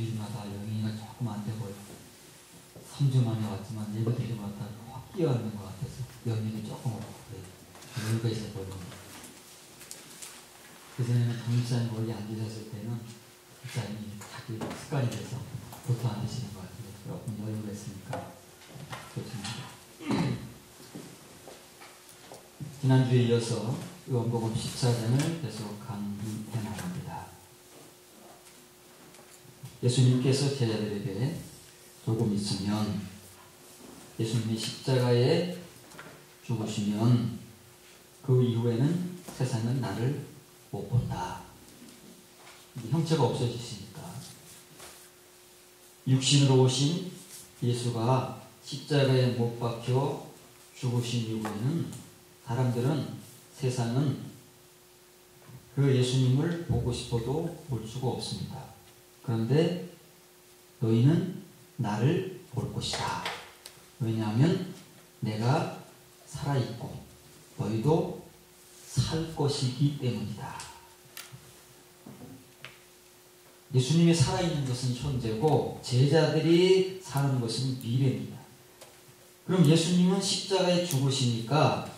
주일마다 영희가 조금 안 되고 3주 만에 왔지만 예배 드리마다 확 끼어있는 것 같아서 영희이 조금 없고요. 여유가 있어 보입니다. 그전에는 동일사님 거기 앉으셨을 때는 목사님이 자기 습관이 돼서 보통 앉으시는 것 같아요. 조금 여유가 있으니까 좋습니다. 지난주에 이어서 요한복음 14장을 계속 강의해 나갑니다. 예수님께서 제자들에게 조금 있으면 예수님이 십자가에 죽으시면 그 이후에는 세상은 나를 못 본다. 형체가 없어지시니까 육신으로 오신 예수가 십자가에 못 박혀 죽으신 이후에는 사람들은 세상은 그 예수님을 보고 싶어도 볼 수가 없습니다. 그런데 너희는 나를 볼 것이다. 왜냐하면 내가 살아있고 너희도 살 것이기 때문이다. 예수님이 살아있는 것은 현재고 제자들이 사는 것은 미래입니다. 그럼 예수님은 십자가에 죽으시니까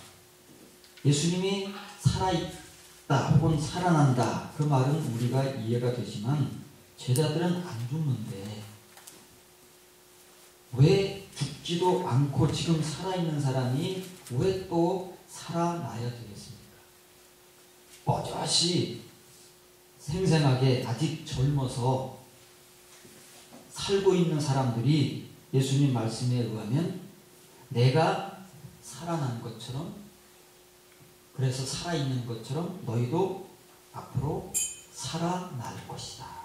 예수님이 살아있다 혹은 살아난다 그 말은 우리가 이해가 되지만 제자들은 안 죽는데 왜 죽지도 않고 지금 살아있는 사람이 왜 또 살아나야 되겠습니까? 뻗젓이 생생하게 아직 젊어서 살고 있는 사람들이 예수님 말씀에 의하면 내가 살아난 것처럼 그래서 살아있는 것처럼 너희도 앞으로 살아날 것이다.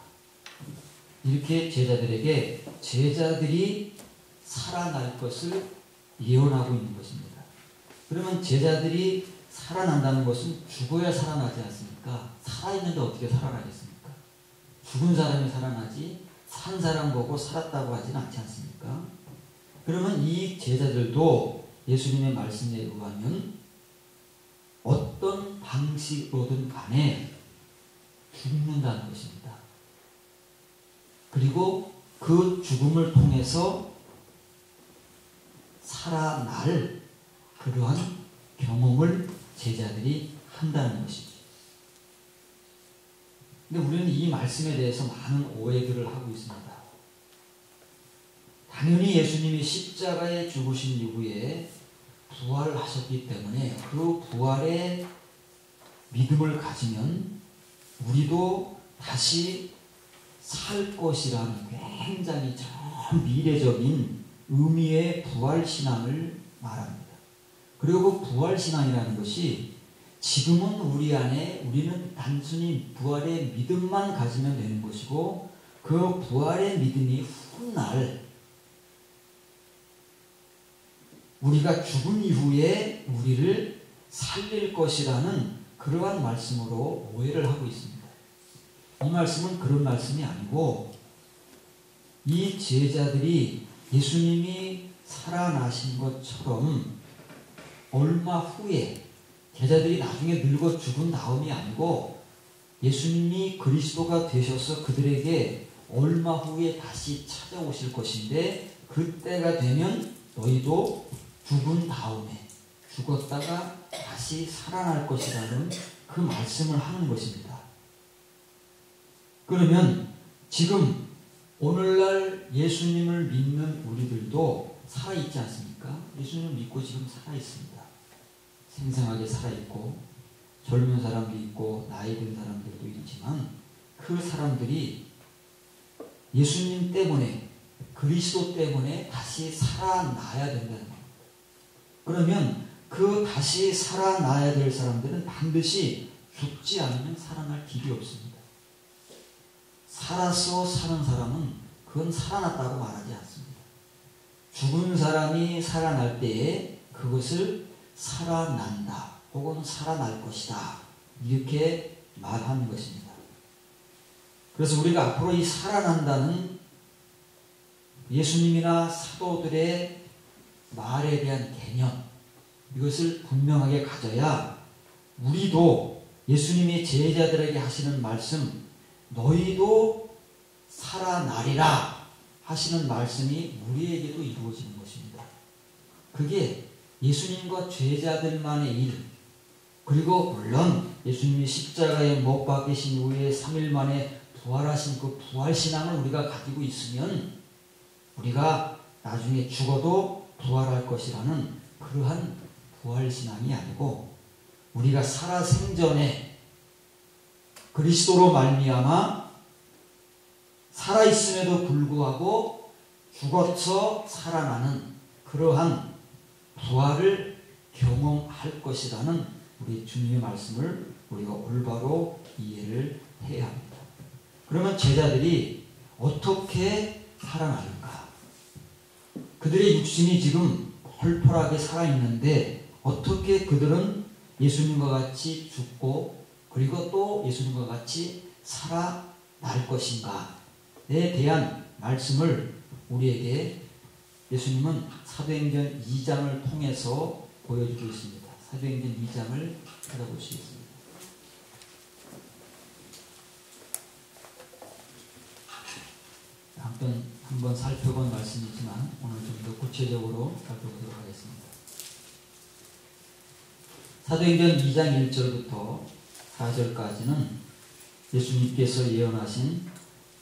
이렇게 제자들에게 제자들이 살아날 것을 예언하고 있는 것입니다. 그러면 제자들이 살아난다는 것은 죽어야 살아나지 않습니까? 살아있는데 어떻게 살아나겠습니까? 죽은 사람이 살아나지 산 사람 보고 살았다고 하지는 않지 않습니까? 그러면 이 제자들도 예수님의 말씀에 의하면 어떤 방식으로든 간에 죽는다는 것입니다. 그리고 그 죽음을 통해서 살아날 그러한 경험을 제자들이 한다는 것이죠. 근데 우리는 이 말씀에 대해서 많은 오해들을 하고 있습니다. 당연히 예수님이 십자가에 죽으신 이후에 부활하셨기 때문에 그 부활의 믿음을 가지면 우리도 다시 살 것이라는 굉장히 저 미래적인 의미의 부활신앙을 말합니다. 그리고 부활신앙이라는 것이 지금은 우리 안에 우리는 단순히 부활의 믿음만 가지면 되는 것이고 그 부활의 믿음이 훗날 우리가 죽은 이후에 우리를 살릴 것이라는 그러한 말씀으로 오해를 하고 있습니다. 이 말씀은 그런 말씀이 아니고 이 제자들이 예수님이 살아나신 것처럼 얼마 후에 제자들이 나중에 늙어 죽은 다음이 아니고 예수님이 그리스도가 되셔서 그들에게 얼마 후에 다시 찾아오실 것인데 그때가 되면 너희도 죽은 다음에 죽었다가 다시 살아날 것이라는 그 말씀을 하는 것입니다. 그러면 지금 오늘날 예수님을 믿는 우리들도 살아있지 않습니까? 예수님을 믿고 지금 살아있습니다. 생생하게 살아있고 젊은 사람도 있고 나이 든 사람들도 있지만 그 사람들이 예수님 때문에 그리스도 때문에 다시 살아나야 된다는 겁니다. 그러면 그 다시 살아나야 될 사람들은 반드시 죽지 않으면 살아날 길이 없습니다. 살아서 사는 사람은 그건 살아났다고 말하지 않습니다. 죽은 사람이 살아날 때에 그것을 살아난다 혹은 살아날 것이다 이렇게 말하는 것입니다. 그래서 우리가 앞으로 이 살아난다는 예수님이나 사도들의 말에 대한 개념 이것을 분명하게 가져야 우리도 예수님이 제자들에게 하시는 말씀 너희도 살아나리라 하시는 말씀이 우리에게도 이루어지는 것입니다. 그게 예수님과 제자들만의 일, 그리고 물론 예수님이 십자가에 못 박히신 후에 3일 만에 부활하신 그 부활신앙을 우리가 가지고 있으면 우리가 나중에 죽어도 부활할 것이라는 그러한 부활신앙이 아니고, 우리가 살아생전에 그리스도로 말미암아 살아있음에도 불구하고 죽어서 살아나는 그러한 부활을 경험할 것이라는 우리 주님의 말씀을 우리가 올바로 이해를 해야 합니다. 그러면 제자들이 어떻게 살아나는가? 그들의 육신이 지금 펄펄하게 살아있는데 어떻게 그들은 예수님과 같이 죽고 그리고 또 예수님과 같이 살아날 것인가에 대한 말씀을 우리에게 예수님은 사도행전 2장을 통해서 보여주고 있습니다. 사도행전 2장을 찾아보시겠습니다. 한번 살펴본 말씀이지만 오늘 좀 더 구체적으로 살펴보도록 하겠습니다. 사도행전 2장 1절부터 4절까지는 예수님께서 예언하신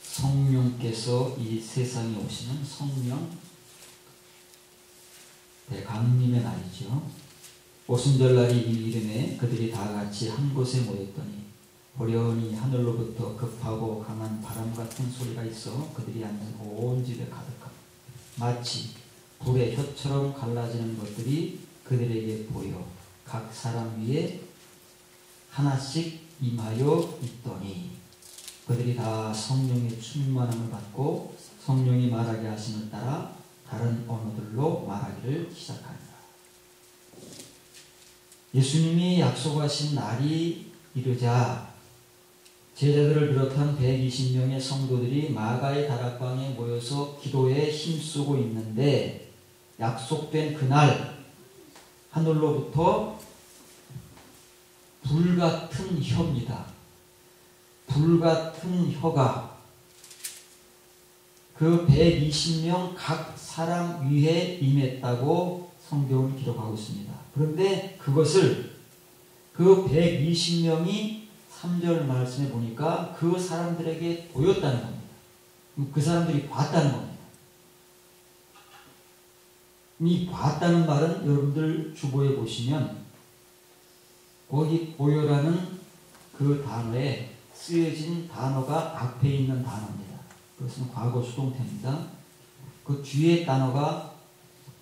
성령께서 이 세상에 오시는 성령 대강림의 날이죠. 오순절날이 이 이름에 그들이 다 같이 한 곳에 모였더니 보려니 하늘로부터 급하고 강한 바람 같은 소리가 있어 그들이 앉은 온 집에 가득하고 마치 불의 혀처럼 갈라지는 것들이 그들에게 보여 각 사람 위에 하나씩 임하여 있더니 그들이 다 성령의 충만함을 받고 성령이 말하게 하심을 따라 다른 언어들로 말하기를 시작하니라. 예수님이 약속하신 날이 이르자 제자들을 비롯한 120명의 성도들이 마가의 다락방에 모여서 기도에 힘쓰고 있는데 약속된 그날 하늘로부터 불같은 혀입니다. 불같은 혀가 그 120명 각 사람 위에 임했다고 성경은 기록하고 있습니다. 그런데 그것을 그 120명이 3절 말씀에 보니까 그 사람들에게 보였다는 겁니다. 그 사람들이 봤다는 겁니다. 이 봤다는 말은 여러분들 주보에 보시면 거기 보여라는 그 단어에 쓰여진 단어가 앞에 있는 단어입니다. 그것은 과거 수동태입니다. 그 뒤에 단어가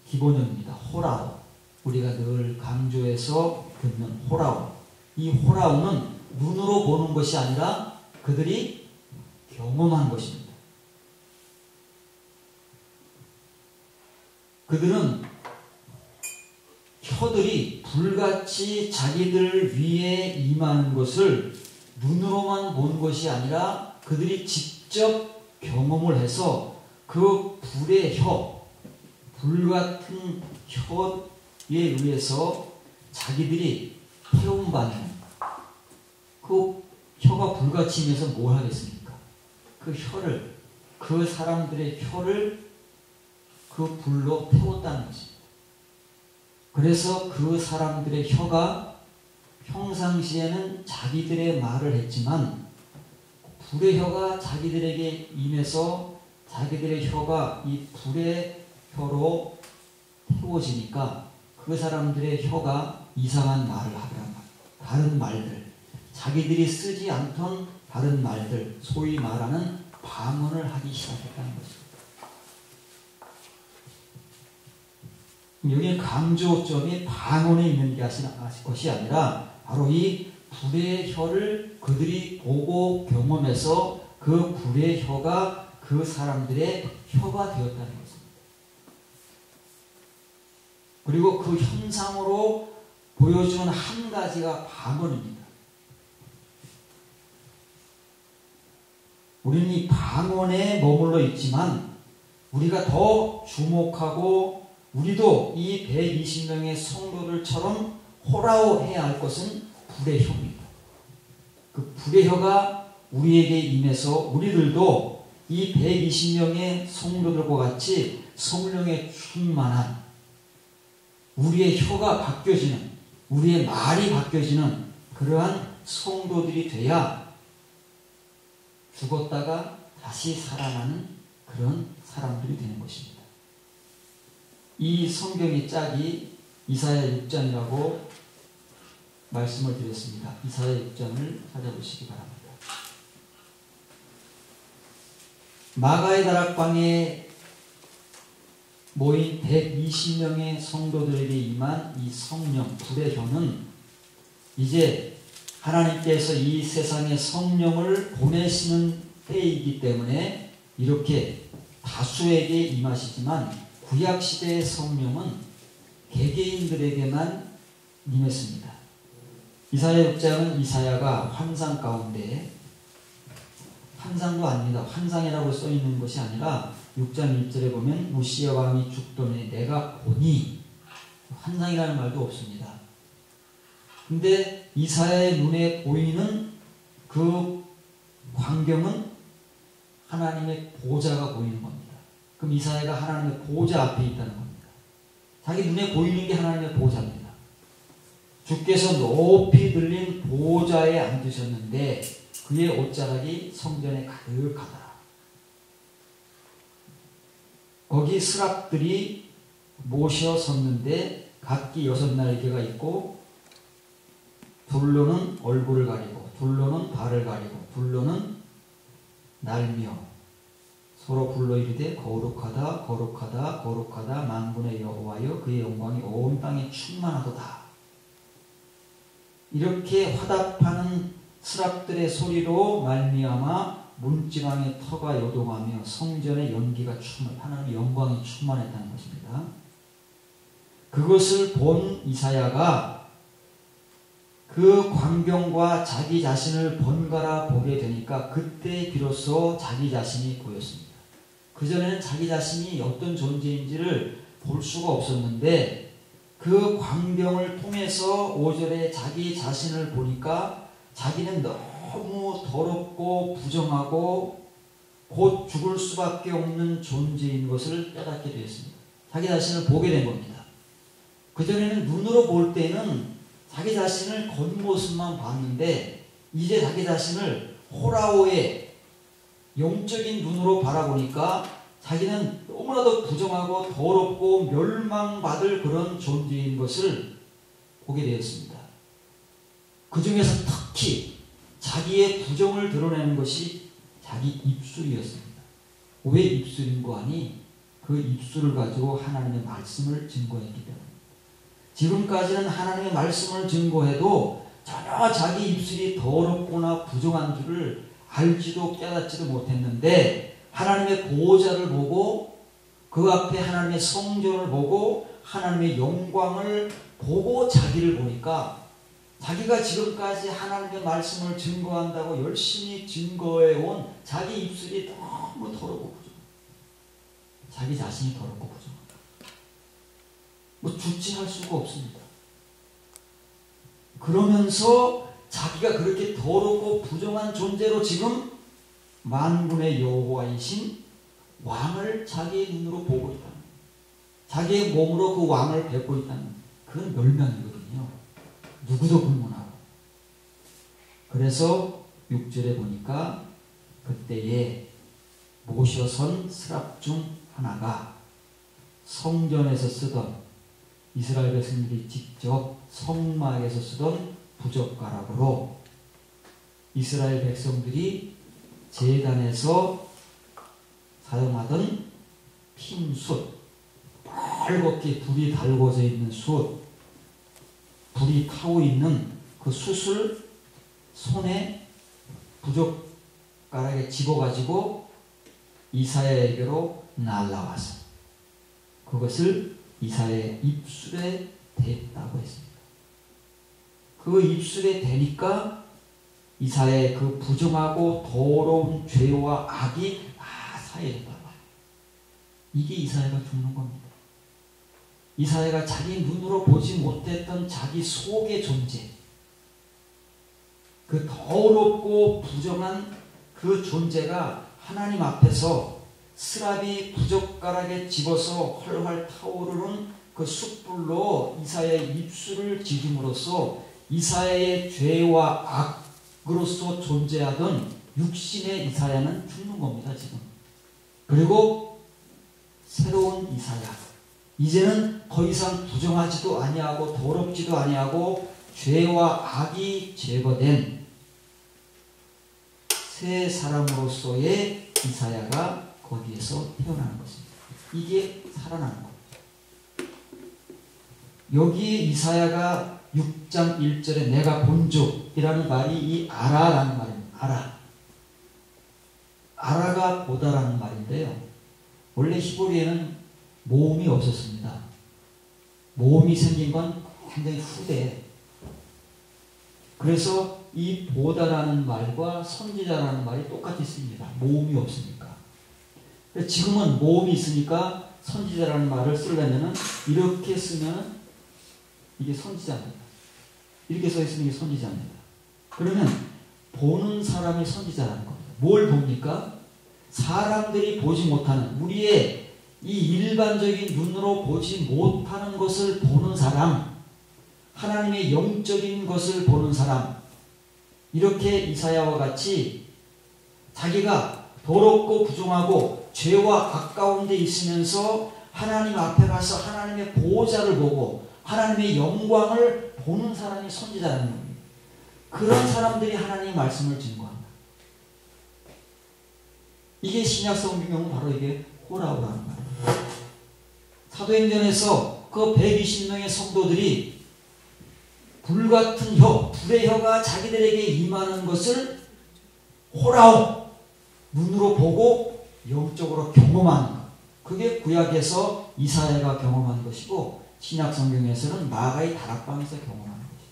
기본형입니다. 호라오. 우리가 늘 강조해서 듣는 호라오. 이 호라오는 눈으로 보는 것이 아니라 그들이 경험한 것입니다. 그들은 혀들이 불같이 자기들 위에 임하는 것을 눈으로만 본 것이 아니라 그들이 직접 경험을 해서 그 불의 혀, 불같은 혀에 의해서 자기들이 태움받는, 그 혀가 불같이 임해서 뭘 하겠습니까? 그 혀를, 그 사람들의 혀를 그 불로 태웠다는 것입니다. 그래서 그 사람들의 혀가 평상시에는 자기들의 말을 했지만 불의 혀가 자기들에게 임해서 자기들의 혀가 이 불의 혀로 태워지니까 그 사람들의 혀가 이상한 말을 하더란 말이에요. 다른 말들, 자기들이 쓰지 않던 다른 말들, 소위 말하는 방언을 하기 시작했다는 것입니다. 여기 강조점이 방언에 있는 것이 아니라 바로 이 불의 혀를 그들이 보고 경험해서 그 불의 혀가 그 사람들의 혀가 되었다는 것입니다. 그리고 그 현상으로 보여주는 한 가지가 방언입니다. 우리는 이 방언에 머물러 있지만 우리가 더 주목하고 우리도 이 120명의 성도들처럼 호라오해야 할 것은 불의 혀입니다. 그 불의 혀가 우리에게 임해서 우리들도 이 120명의 성도들과 같이 성령에 충만한, 우리의 혀가 바뀌어지는, 우리의 말이 바뀌어지는 그러한 성도들이 돼야 죽었다가 다시 살아나는 그런 사람들이 되는 것입니다. 이 성경의 짝이 이사야 6장이라고 말씀을 드렸습니다. 이사야 6장을 찾아보시기 바랍니다. 마가의 다락방에 모인 120명의 성도들에게 임한 이 성령, 불의 혀는 이제 하나님께서 이 세상에 성령을 보내시는 때이기 때문에 이렇게 다수에게 임하시지만, 구약시대의 성령은 개개인들에게만 임했습니다. 이사야 6장은 이사야가 환상 가운데, 환상도 아닙니다. 환상이라고 써있는 것이 아니라 6장 1절에 보면 우시야 왕이 죽더니 내가 보니, 환상이라는 말도 없습니다. 근데 이사야의 눈에 보이는 그 광경은 하나님의 보좌가 보이는 겁니다. 그럼 이사야가 하나님의 보좌 앞에 있다는 겁니다. 자기 눈에 보이는 게 하나님의 보좌입니다. 주께서 높이 들린 보좌에 앉으셨는데 그의 옷자락이 성전에 가득하더라. 거기 스랍들이 모셔 섰는데 각기 6날개가 있고, 둘로는 얼굴을 가리고 둘로는 발을 가리고 둘로는 날며 서로 불러 이르되 거룩하다 거룩하다 거룩하다 만군의 여호와여, 그의 영광이 온 땅에 충만하도다. 이렇게 화답하는 스랍들의 소리로 말미암아 문지방의 터가 요동하며 성전의 연기가 하나님의 영광이 충만했다는 것입니다. 그것을 본 이사야가 그 광경과 자기 자신을 번갈아 보게 되니까 그때 비로소 자기 자신이 보였습니다. 그전에는 자기 자신이 어떤 존재인지를 볼 수가 없었는데 그 광경을 통해서 5절에 자기 자신을 보니까 자기는 너무 더럽고 부정하고 곧 죽을 수밖에 없는 존재인 것을 깨닫게 되었습니다. 자기 자신을 보게 된 겁니다. 그전에는 눈으로 볼 때는 자기 자신을 겉모습만 봤는데 이제 자기 자신을 호라오의 영적인 눈으로 바라보니까 자기는 너무나도 부정하고 더럽고 멸망받을 그런 존재인 것을 보게 되었습니다. 그 중에서 특히 자기의 부정을 드러내는 것이 자기 입술이었습니다. 왜 입술인 거 아니? 그 입술을 가지고 하나님의 말씀을 증거했기 때문입니다. 지금까지는 하나님의 말씀을 증거해도 전혀 자기 입술이 더럽거나 부정한 줄을 알지도 깨닫지도 못했는데 하나님의 보호자를 보고 그 앞에 하나님의 성전을 보고 하나님의 영광을 보고 자기를 보니까 자기가 지금까지 하나님의 말씀을 증거한다고 열심히 증거해온 자기 입술이 너무 더럽고 부정하다. 자기 자신이 더럽고 부정하다. 뭐 주체할 수가 없습니다. 그러면서 자기가 그렇게 더럽고 부정한 존재로 지금 만군의 여호와이신 왕을 자기의 눈으로 보고 있다는 거예요. 자기의 몸으로 그 왕을 뵙고 있다는, 그건 멸망이거든요. 누구도 불문하고. 그래서 6절에 보니까 그때에 모셔선 스랍 중 하나가 성전에서 쓰던, 이스라엘 백성들이 직접 성막에서 쓰던 부젓가락으로 이스라엘 백성들이 제단에서 사용하던 핀 숯, 빨갛게 불이 달궈져 있는 숯, 불이 타고 있는 그 숯을 손에 부젓가락에 집어가지고 이사야에게로 날라와서 그것을 이사야의 입술에 댔다고 했습니다. 그 입술에 대니까 이사야의 그 부정하고 더러운 죄와 악이 다 사해졌다. 이게 이사야가 죽는 겁니다. 이사야가 자기 눈으로 보지 못했던 자기 속의 존재, 그 더럽고 부정한 그 존재가 하나님 앞에서 스라비 부젓가락에 집어서 활활 타오르는 그 숯불로 이사야의 입술을 지줌으로써 이사야의 죄와 악으로서 존재하던 육신의 이사야는 죽는 겁니다. 지금. 그리고 새로운 이사야, 이제는 더 이상 부정하지도 아니하고 더럽지도 아니하고 죄와 악이 제거된 새 사람으로서의 이사야가 거기에서 태어나는 것입니다. 이게 살아나는 겁니다. 여기에 이사야가 6장 1절에 내가 본족이라는 말이 이 아라라는 말입니다. 아라가 보다라는 말인데요. 원래 히브리에는 모음이 없었습니다. 모음이 생긴 건 굉장히 후대. 그래서 이 보다라는 말과 선지자라는 말이 똑같이 씁니다. 모음이 없으니까. 지금은 모음이 있으니까 선지자라는 말을 쓰려면 이렇게 쓰면 이게 선지자입니다. 이렇게 써 있으면 이게 선지자입니다. 그러면 보는 사람이 선지자라는 겁니다. 뭘 봅니까? 사람들이 보지 못하는, 우리의 이 일반적인 눈으로 보지 못하는 것을 보는 사람, 하나님의 영적인 것을 보는 사람, 이렇게 이사야와 같이 자기가 더럽고 부정하고 죄와 악 가운데 있으면서 하나님 앞에 가서 하나님의 보호자를 보고 하나님의 영광을 보는 사람이 선지자라는 겁니다. 그런 사람들이 하나님의 말씀을 증거합니다. 이게 신약 성경은 바로 이게 호라오라는 말입니다. 사도행전에서 그 120명의 성도들이 불같은 혀, 불의 혀가 자기들에게 임하는 것을 호라오, 눈으로 보고 영적으로 경험하는 것. 그게 구약에서 이사야가 경험한 것이고 신약 성경에서는 마가의 다락방에서 경험하는 것이죠.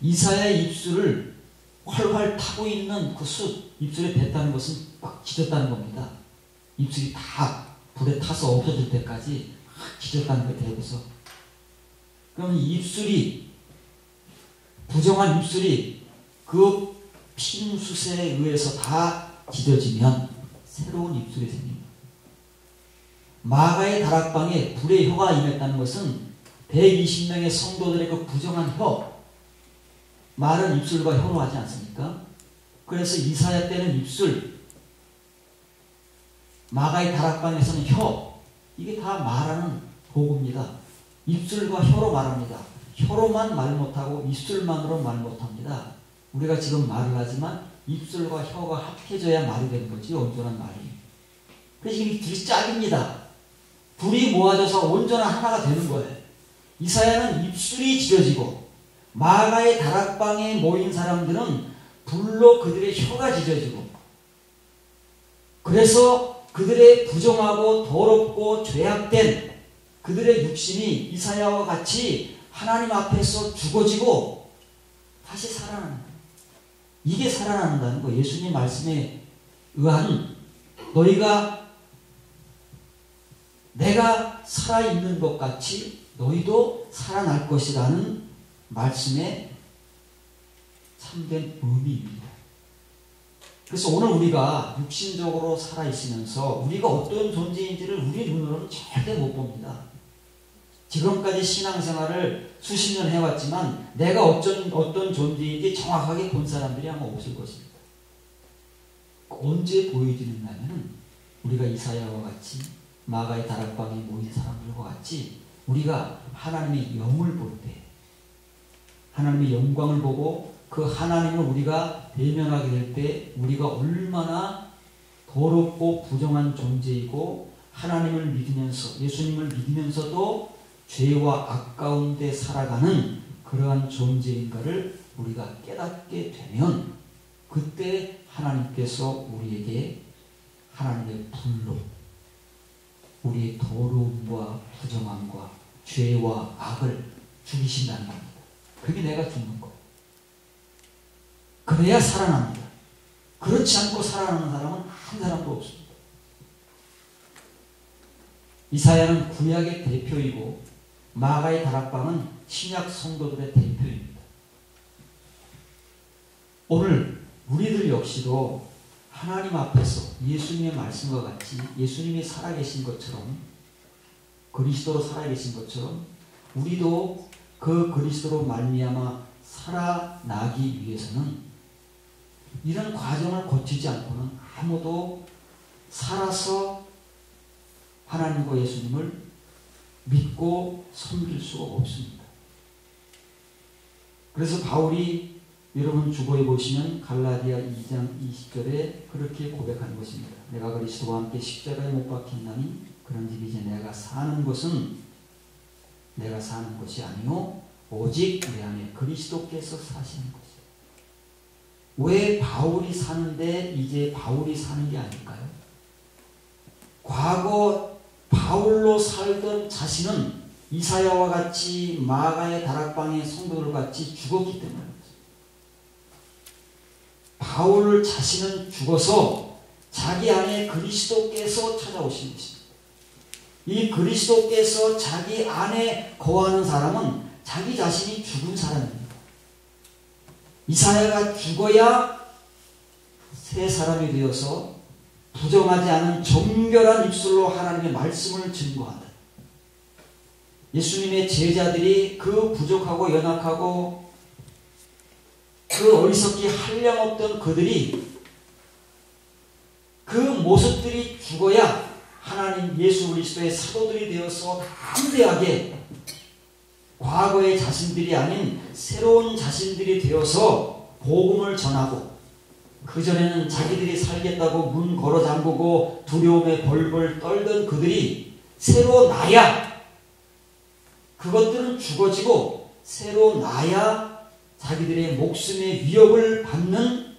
이사야의 입술을 활활 타고 있는 그 숯, 입술에 댔다는 것은 막 지졌다는 겁니다. 입술이 다 불에 타서 없어질 때까지 막 지졌다는 거 대고서. 그럼 입술이, 부정한 입술이 그 핀 숯에 의해서 다 지져지면 새로운 입술이 생깁니다. 마가의 다락방에 불의 혀가 임했다는 것은 120명의 성도들의 그 부정한 혀, 말은 입술과 혀로 하지 않습니까? 그래서 이사야 때는 입술, 마가의 다락방에서는 혀, 이게 다 말하는 도구입니다. 입술과 혀로 말합니다. 혀로만 말 못하고 입술만으로 말 못합니다. 우리가 지금 말을 하지만 입술과 혀가 합해져야 말이 되는 거지, 온전한 말이. 그래서 이 둘이 짝입니다. 둘이 모아져서 온전한 하나가 되는 거예요. 이사야는 입술이 지져지고 마가의 다락방에 모인 사람들은 불로 그들의 혀가 지져지고, 그래서 그들의 부정하고 더럽고 죄악된 그들의 육신이 이사야와 같이 하나님 앞에서 죽어지고 다시 살아나는 거예요. 이게 살아난다는 거예요. 예수님 말씀에 의한 너희가 내가 살아있는 것 같이 너희도 살아날 것이라는 말씀의 참된 의미입니다. 그래서 오늘 우리가 육신적으로 살아있으면서 우리가 어떤 존재인지를 우리 눈으로는 절대 못 봅니다. 지금까지 신앙생활을 수십 년 해왔지만 내가 어떤 존재인지 정확하게 본 사람들이 아마 없을 것입니다. 언제 보여지느냐면 우리가 이사야와 같이 마가의 다락방에 모인 사람들과 같이 우리가 하나님의 영을 볼 때, 하나님의 영광을 보고 그 하나님을 우리가 대면하게 될 때 우리가 얼마나 더럽고 부정한 존재이고 하나님을 믿으면서, 예수님을 믿으면서도 죄와 악 가운데 살아가는 그러한 존재인가를 우리가 깨닫게 되면 그때 하나님께서 우리에게 하나님의 불로 우리의 더러움과 부정함과 죄와 악을 죽이신다는 겁니다. 그게 내가 죽는 거예요. 그래야 살아납니다. 그렇지 않고 살아나는 사람은 한 사람도 없습니다. 이사야는 구약의 대표이고 마가의 다락방은 신약 성도들의 대표입니다. 오늘 우리들 역시도 하나님 앞에서 예수님의 말씀과 같이 예수님이 살아계신 것처럼, 그리스도로 살아계신 것처럼 우리도 그 그리스도로 말미암아 살아나기 위해서는 이런 과정을 거치지 않고는 아무도 살아서 하나님과 예수님을 믿고 섬길 수가 없습니다. 그래서 바울이 여러분 주보에 보시면 갈라디아 2장 20절에 그렇게 고백하는 것입니다. 내가 그리스도와 함께 십자가에 못 박혔나니 그런즉 이제 내가 사는 것은 내가 사는 것이 아니요 오직 내 안에 그리스도께서 사시는 것이에요. 왜 바울이 사는데 이제 바울이 사는 게 아닐까요? 과거 바울로 살던 자신은 이사야와 같이 마가의 다락방의 성도들 같이 죽었기 때문입니다. 바울 자신은 죽어서 자기 안에 그리스도께서 찾아오신 것입니다. 이 그리스도께서 자기 안에 거하는 사람은 자기 자신이 죽은 사람입니다. 이사야가 죽어야 새 사람이 되어서 부정하지 않은 정결한 입술로 하나님의 말씀을 증거한다. 예수님의 제자들이 그 부족하고 연약하고 그 어리석기 한량없던 그들이 그 모습들이 죽어야 하나님 예수 그리스도의 사도들이 되어서 담대하게 과거의 자신들이 아닌 새로운 자신들이 되어서 복음을 전하고, 그전에는 자기들이 살겠다고 문 걸어 잠그고 두려움에 벌벌 떨던 그들이 새로 나야 그것들은 죽어지고 새로 나야 자기들의 목숨의 위협을 받는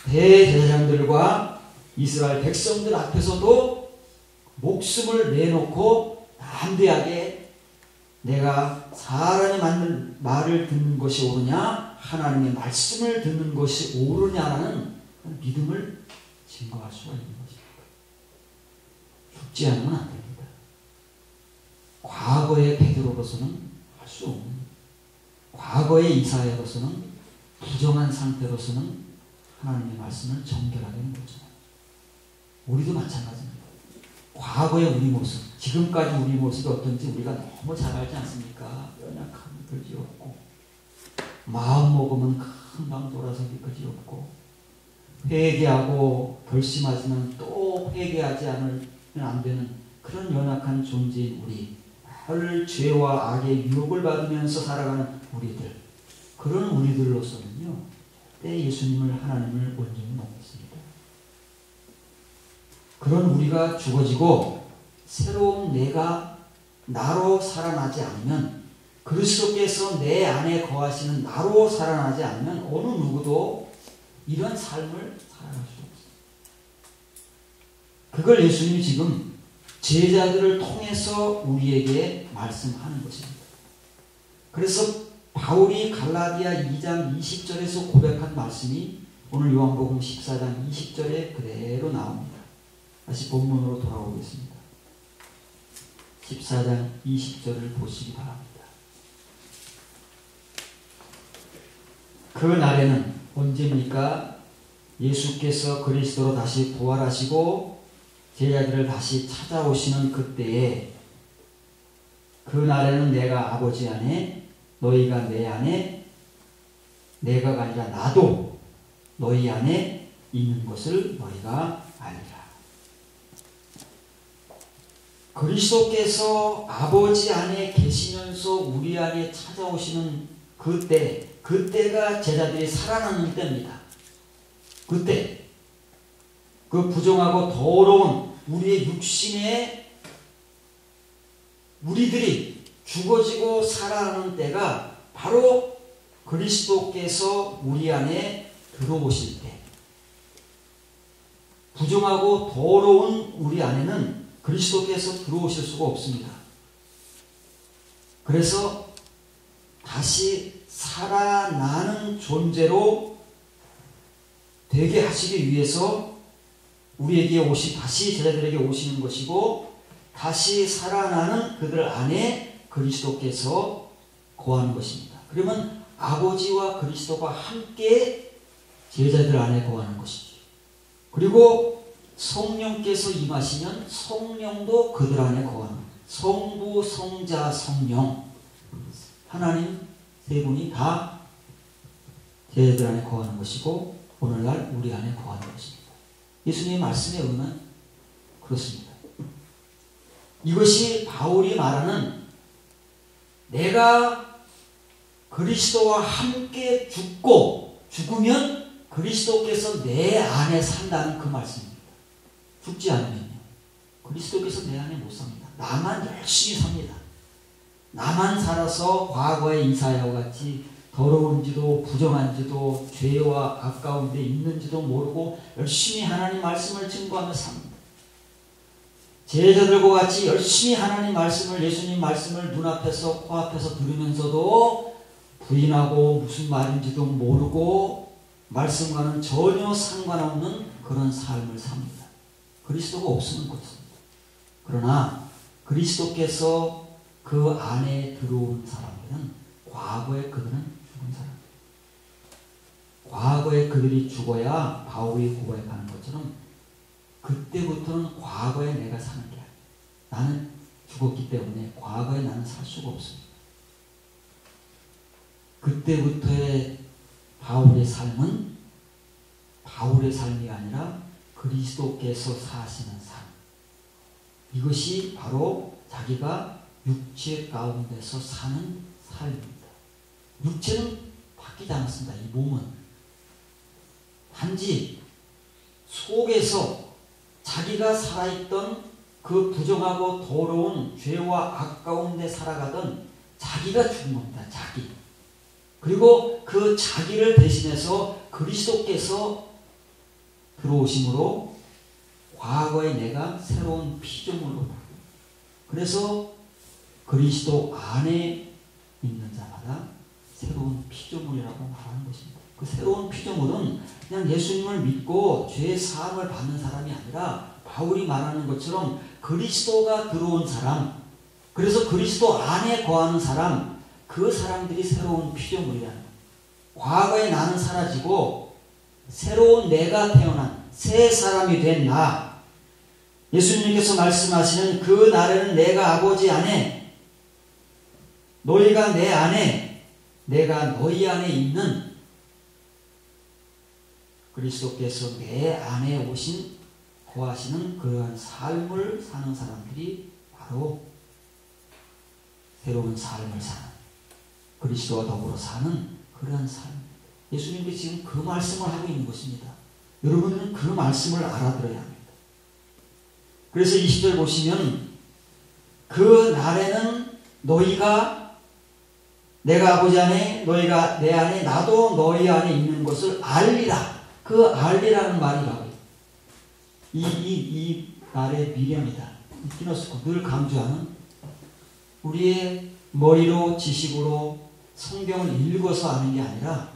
대제사장들과 이스라엘 백성들 앞에서도 목숨을 내놓고 담대하게 내가 사람이 만든 말을 듣는 것이 옳으냐 하나님의 말씀을 듣는 것이 옳으냐라는 믿음을 증거할 수가 있는 것입니다. 죽지 않으면 안 됩니다. 과거의 베드로로서는 할 수 없는, 과거의 이사야로서는 부정한 상태로서는 하나님의 말씀을 정결하게 하는 거죠. 우리도 마찬가지입니다. 과거의 우리 모습, 지금까지 우리 모습이 어떤지 우리가 너무 잘 알지 않습니까? 연약함이 그지없고, 마음 먹으면 금방 돌아서기 그지없고, 회개하고 결심하지만 또 회개하지 않으면 안 되는 그런 연약한 존재인 우리, 늘 죄와 악의 유혹을 받으면서 살아가는 우리들, 그런 우리들로서는요, 때 예수님을 하나님을 온전히 넘습니다. 그런 우리가 죽어지고 새로운 내가 나로 살아나지 않으면, 그리스도께서 내 안에 거하시는 나로 살아나지 않으면 어느 누구도 이런 삶을 살아갈 수 없어요. 그걸 예수님이 지금 제자들을 통해서 우리에게 말씀하는 것입니다. 그래서 바울이 갈라디아 2장 20절에서 고백한 말씀이 오늘 요한복음 14장 20절에 그대로 나옵니다. 다시 본문으로 돌아오겠습니다. 14장 20절을 보시기 바랍니다. 그 날에는 언제입니까? 예수께서 그리스도로 다시 부활하시고 제자들을 다시 찾아오시는 그때에, 그 날에는 내가 아버지 안에 너희가 내 안에, 내가가 아니라 나도 너희 안에 있는 것을 너희가 알리라. 그리스도께서 아버지 안에 계시면서 우리 안에 찾아오시는 그때, 그때가 제자들이 살아나는 때입니다. 그때 그 부정하고 더러운 우리의 육신의 우리들이 죽어지고 살아나는 때가 바로 그리스도께서 우리 안에 들어오실 때, 부정하고 더러운 우리 안에는 그리스도께서 들어오실 수가 없습니다. 그래서 다시 살아나는 존재로 되게 하시기 위해서 우리에게 다시 제자들에게 오시는 것이고, 다시 살아나는 그들 안에 그리스도께서 거하는 것입니다. 그러면 아버지와 그리스도가 함께 제자들 안에 거하는 것이죠. 그리고 성령께서 임하시면 성령도 그들 안에 거하는, 성부, 성자, 성령, 하나님 세 분이 다 저희들 안에 거하는 것이고 오늘날 우리 안에 거하는 것입니다. 예수님의 말씀에 의하면 그렇습니다. 이것이 바울이 말하는 내가 그리스도와 함께 죽고 죽으면 그리스도께서 내 안에 산다는 그 말씀입니다. 죽지 않으면요, 그리스도께서 내 안에 못 삽니다. 나만 열심히 삽니다. 나만 살아서 과거의 이사야와 같이 더러운지도 부정한지도 죄와 가까운 데 있는지도 모르고 열심히 하나님 말씀을 증거하며 삽니다. 제자들과 같이 열심히 하나님 말씀을, 예수님 말씀을 눈앞에서 코앞에서 들으면서도 부인하고 무슨 말인지도 모르고 말씀과는 전혀 상관없는 그런 삶을 삽니다. 그리스도가 없으면 그렇습니다. 그러나 그리스도께서 그 안에 들어온 사람들은 과거에 그들은 죽은 사람. 과거에 그들이 죽어야 바울이 고백하는 것처럼 그때부터는 과거에 내가 사는 게 아니야. 나는 죽었기 때문에 과거에 나는 살 수가 없습니다. 그때부터의 바울의 삶은 바울의 삶이 아니라 그리스도께서 사시는 삶. 이것이 바로 자기가 육체 가운데서 사는 삶입니다. 육체는 바뀌지 않았습니다. 이 몸은 단지 속에서 자기가 살아있던 그 부정하고 더러운 죄와 아까운 데 살아가던 자기가 죽은 겁니다. 자기. 그리고 그 자기를 대신해서 그리스도께서 들어오심으로 과거에 내가 새로운 피조물로, 그래서 그리스도 안에 있는 자마다 새로운 피조물이라고 말하는 것입니다. 그 새로운 피조물은 그냥 예수님을 믿고 죄의 사함을 받는 사람이 아니라 바울이 말하는 것처럼 그리스도가 들어온 사람, 그래서 그리스도 안에 거하는 사람, 그 사람들이 새로운 피조물이라는 거예요. 과거에 나는 사라지고 새로운 내가 태어난 새 사람이 된 나. 예수님께서 말씀하시는 그 날에는 내가 아버지 안에, 너희가 내 안에, 내가 너희 안에 있는 그리스도께서 내 안에 오신 거하시는 그러한 삶을 사는 사람들이 바로 새로운 삶을 사는, 그리스도와 더불어 사는 그러한 삶. 예수님이 지금 그 말씀을 하고 있는 것입니다. 여러분은 그 말씀을 알아들어야 합니다. 그래서 20절 보시면 그 날에는 너희가 내가 아버지 안에, 너희가 내 안에, 나도 너희 안에 있는 것을 알리라. 그 알리라는 말이 나와요. 이 말의 미래입니다. 디노스코 늘 강조하는, 우리의 머리로 지식으로 성경을 읽어서 아는 게 아니라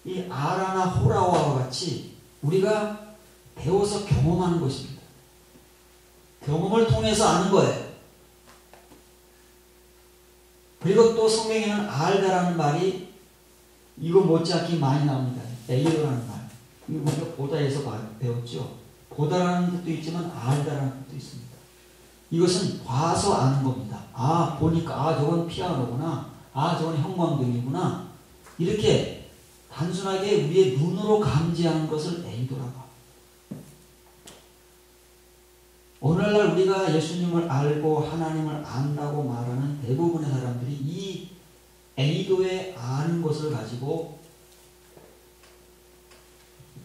이 아라나 호라와 같이 우리가 배워서 경험하는 것입니다. 경험을 통해서 아는 거예요. 그리고 또 성경에는 알다라는 말이 이거 못지않게 많이 나옵니다. 에이도라는 말. 이거 우리가 보다에서 배웠죠. 보다라는 뜻도 있지만 알다라는 뜻도 있습니다. 이것은 봐서 아는 겁니다. 아, 보니까 저건 피아노구나. 저건 형광등이구나. 이렇게 단순하게 우리의 눈으로 감지하는 것을 에이도라고 합니다. 오늘날 우리가 예수님을 알고 하나님을 안다고 말하는 대부분의 사람들이 이 에이도에 아는 것을 가지고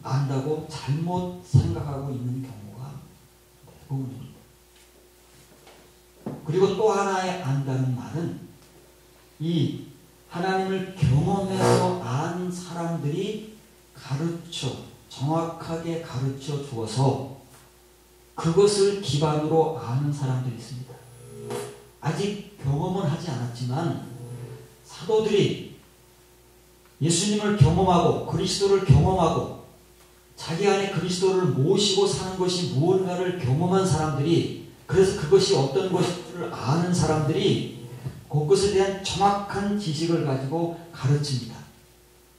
안다고 잘못 생각하고 있는 경우가 대부분입니다. 그리고 또 하나의 안다는 말은 이 하나님을 경험해서 안 사람들이 정확하게 가르쳐 주어서 그것을 기반으로 아는 사람들이 있습니다. 아직 경험은 하지 않았지만 사도들이 예수님을 경험하고 그리스도를 경험하고 자기 안에 그리스도를 모시고 사는 것이 무언가를 경험한 사람들이, 그래서 그것이 어떤 것을 아는 사람들이 그것에 대한 정확한 지식을 가지고 가르칩니다.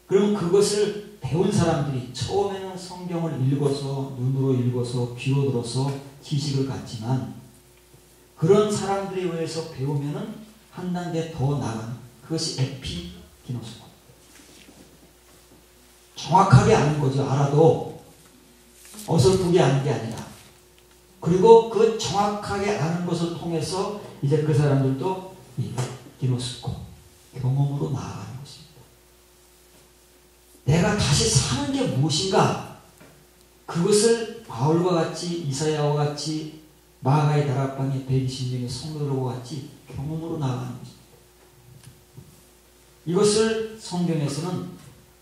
그럼 그것을 배운 사람들이 처음에는 성경을 읽어서 눈으로 읽어서 귀로 들어서 지식을 갖지만 그런 사람들에 의해서 배우면은 한 단계 더 나가는 그것이 에피기노스고 정확하게 아는 거죠. 알아도 어설프게 아는 게 아니라 그리고 그 정확하게 아는 것을 통해서 이제 그 사람들도 기노스코 경험으로 나아가는 것입니다. 내가 다시 사는 게 무엇인가 그것을 바울과 같이 이사야와 같이 마가의 다락방의 120명의 성도들과 같이 경험으로 나아가는 것입니다. 이것을 성경에서는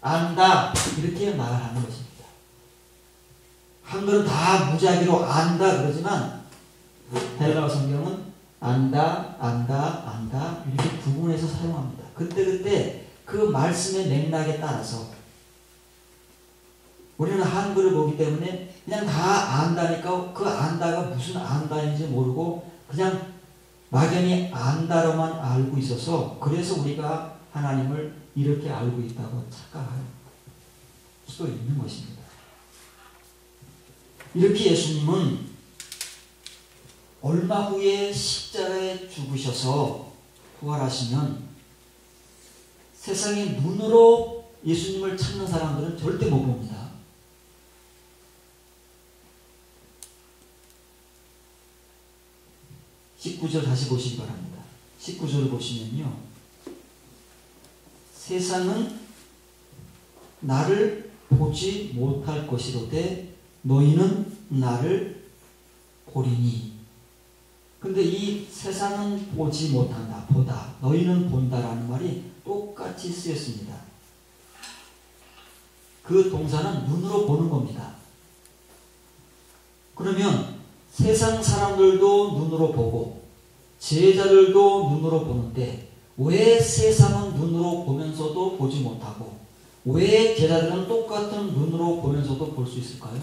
안다 이렇게 말하는 것입니다. 한글은 다 무작위로 안다 그러지만 헬라어 성경은 안다, 안다, 안다 이렇게 구분해서 사용합니다. 그때 그 말씀의 맥락에 따라서 우리는 한글을 보기 때문에 그냥 다 안다니까 그 안다가 무슨 안다인지 모르고 그냥 막연히 안다로만 알고 있어서 그래서 우리가 하나님을 이렇게 알고 있다고 착각할 수도 있는 것입니다. 이렇게 예수님은 얼마 후에 십자가에 죽으셔서 부활하시면 세상의 눈으로 예수님을 찾는 사람들은 절대 못 봅니다. 19절 다시 보시기 바랍니다. 19절을 보시면요. 세상은 나를 보지 못할 것이로되 너희는 나를 보리니. 근데 이 세상은 보지 못한다, 보다, 너희는 본다라는 말이 똑같이 쓰였습니다. 그 동사는 눈으로 보는 겁니다. 그러면 세상 사람들도 눈으로 보고 제자들도 눈으로 보는데 왜 세상은 눈으로 보면서도 보지 못하고 왜 제자들은 똑같은 눈으로 보면서도 볼 수 있을까요?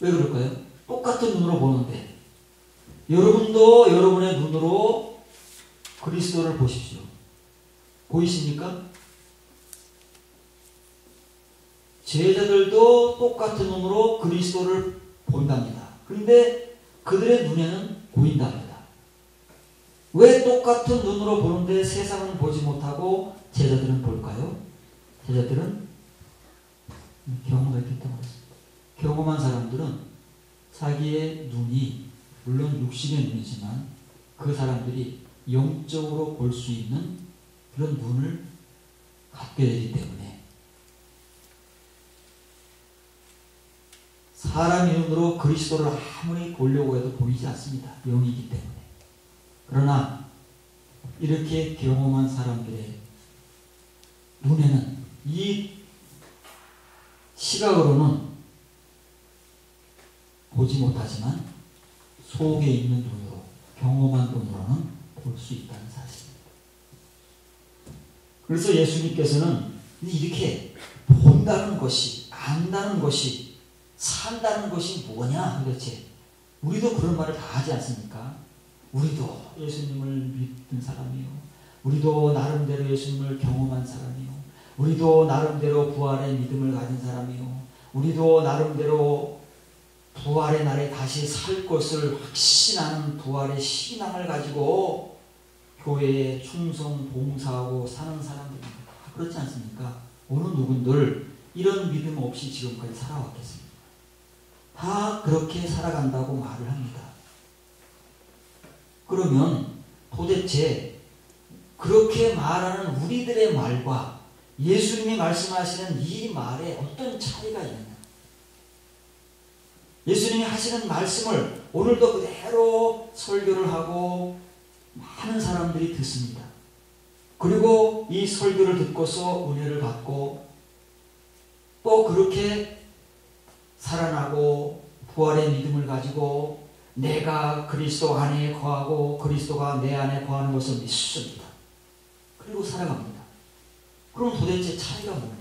왜 그럴까요? 똑같은 눈으로 보는데 여러분도 여러분의 눈으로 그리스도를 보십시오. 보이십니까? 제자들도 똑같은 눈으로 그리스도를 본답니다. 그런데 그들의 눈에는 보인답니다. 왜 똑같은 눈으로 보는데 세상은 보지 못하고 제자들은 볼까요? 제자들은 경험했기 때문이었습니다. 경험한 사람들은 자기의 눈이 물론 육신의 눈이지만 그 사람들이 영적으로 볼 수 있는 그런 눈을 갖게 되기 때문에 사람의 눈으로 그리스도를 아무리 보려고 해도 보이지 않습니다. 영이기 때문에. 그러나 이렇게 경험한 사람들의 눈에는 이 시각으로는 보지 못하지만 속에 있는 눈으로 경험한 눈으로는 볼 수 있다는 사실입니다. 그래서 예수님께서는 이렇게 본다는 것이 안다는 것이 산다는 것이 뭐냐 도대체 우리도 그런 말을 다 하지 않습니까? 우리도 예수님을 믿는 사람이요. 우리도 나름대로 예수님을 경험한 사람이요. 우리도 나름대로 부활의 믿음을 가진 사람이요. 우리도 나름대로 부활의 날에 다시 살 것을 확신하는 부활의 신앙을 가지고 교회에 충성 봉사하고 사는 사람들입니다. 그렇지 않습니까? 어느 누군들 이런 믿음 없이 지금까지 살아왔겠습니까? 다 그렇게 살아간다고 말을 합니다. 그러면 도대체 그렇게 말하는 우리들의 말과 예수님이 말씀하시는 이 말에 어떤 차이가 있느냐? 예수님이 하시는 말씀을 오늘도 그대로 설교를 하고 많은 사람들이 듣습니다. 그리고 이 설교를 듣고서 은혜를 받고 또 그렇게 살아나고 부활의 믿음을 가지고 내가 그리스도 안에 거하고 그리스도가 내 안에 거하는 것을 믿습니다. 그리고 살아갑니다. 그럼 도대체 차이가 뭡니까?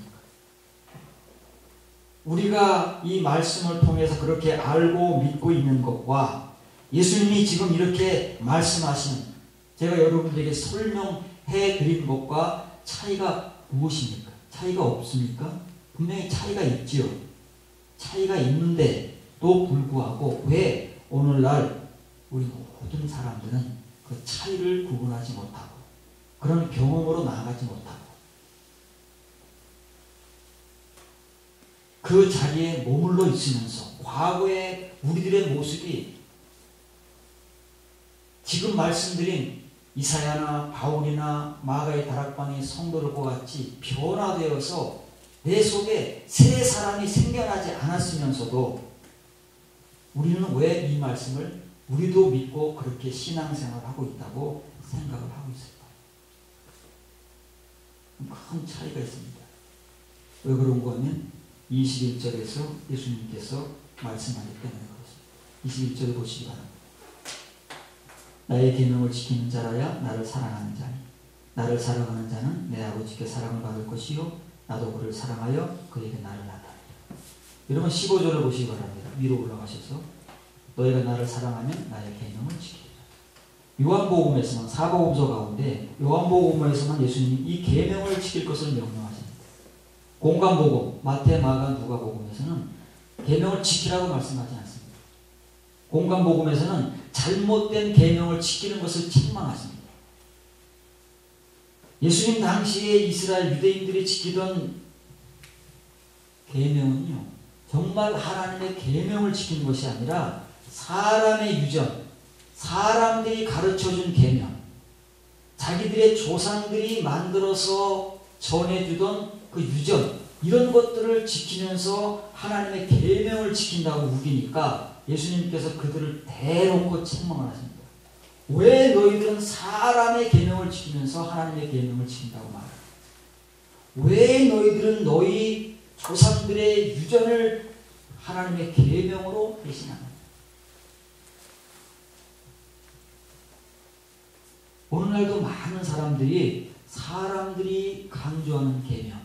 우리가 이 말씀을 통해서 그렇게 알고 믿고 있는 것과 예수님이 지금 이렇게 말씀하시는 제가 여러분들에게 설명해 드린 것과 차이가 무엇입니까? 차이가 없습니까? 분명히 차이가 있지요. 차이가 있는데도 불구하고 왜 오늘날 우리 모든 사람들은 그 차이를 구분하지 못하고 그런 경험으로 나아가지 못하고 그 자리에 머물러 있으면서 과거의 우리들의 모습이 지금 말씀드린 이사야나 바울이나 마가의 다락방의 성도들과 같이 변화되어서 내 속에 새 사람이 생겨나지 않았으면서도 우리는 왜 이 말씀을 우리도 믿고 그렇게 신앙생활을 하고 있다고 생각을 하고 있을까? 큰 차이가 있습니다. 왜 그런가 하면 21절에서 예수님께서 말씀하기 때문에 그렇습니다. 21절을 보시기 바랍니다. 나의 계명을 지키는 자라야 나를 사랑하는 자니 나를 사랑하는 자는 내 아버지께 사랑을 받을 것이요 나도 그를 사랑하여 그에게 나를 나타내리라. 여러분 15절을 보시기 바랍니다. 위로 올라가셔서 너희가 나를 사랑하면 나의 계명을 지키리라. 요한복음에서는 사복음서 가운데 요한복음에서만 예수님이 이 계명을 지킬 것을 명령하십니다. 공관복음 마태, 마가, 누가복음에서는 계명을 지키라고 말씀하지 않습니다. 공관복음에서는 잘못된 계명을 지키는 것을 책망하십니다. 예수님 당시에 이스라엘 유대인들이 지키던 계명은요, 정말 하나님의 계명을 지키는 것이 아니라 사람의 유전, 사람들이 가르쳐준 계명, 자기들의 조상들이 만들어서 전해주던 그 유전, 이런 것들을 지키면서 하나님의 계명을 지킨다고 우기니까 예수님께서 그들을 대놓고 책망을 하십니다. 왜 너희들은 사람의 계명을 지키면서 하나님의 계명을 지킨다고 말합니까? 왜 너희들은 너희 조상들의 유전을 하나님의 계명으로 대신하느냐? 오늘날도 많은 사람들이 강조하는 계명,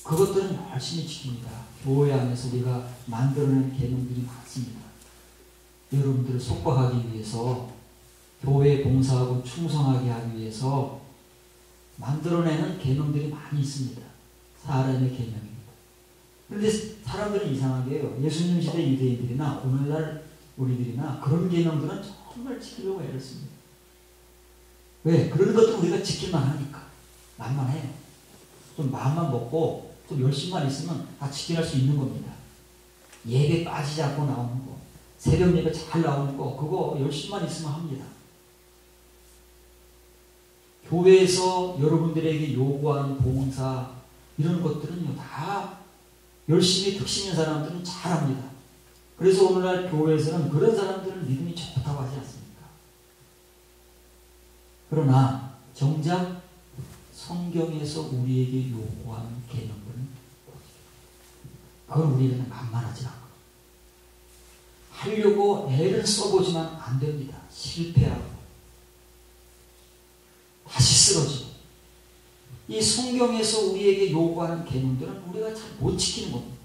그것들은 열심히 지킵니다. 교회 안에서 우리가 만들어낸 계명들이 많습니다. 여러분들을 속박하기 위해서, 교회에 봉사하고 충성하게 하기 위해서 만들어내는 계명들이 많이 있습니다. 사람의 계명입니다. 그런데 사람들은 이상하게요. 예수님 시대 유대인들이나 오늘날 우리들이나 그런 계명들은 정말 지키려고 애를 씁니다. 왜? 그런 것도 우리가 지킬만 하니까. 만만해요. 좀 마음만 먹고 좀 열심만 있으면 다 지켜낼 수 있는 겁니다. 예배 빠지지 않고 나오는 거, 새벽 예배 잘 나오는 거, 그거 열심만 있으면 합니다. 교회에서 여러분들에게 요구하는 봉사, 이런 것들은요, 다 열심히 득심 있는 사람들은 잘합니다. 그래서 오늘날 교회에서는 그런 사람들은 믿음이 좋다고 하지 않습니까? 그러나 정작 성경에서 우리에게 요구하는 계명들은 그건 우리에게는 만만하지 않고 하려고 애를 써보지만 안 됩니다. 실패하고 다시 쓰러지고. 이 성경에서 우리에게 요구하는 계명들은 우리가 잘 못 지키는 겁니다.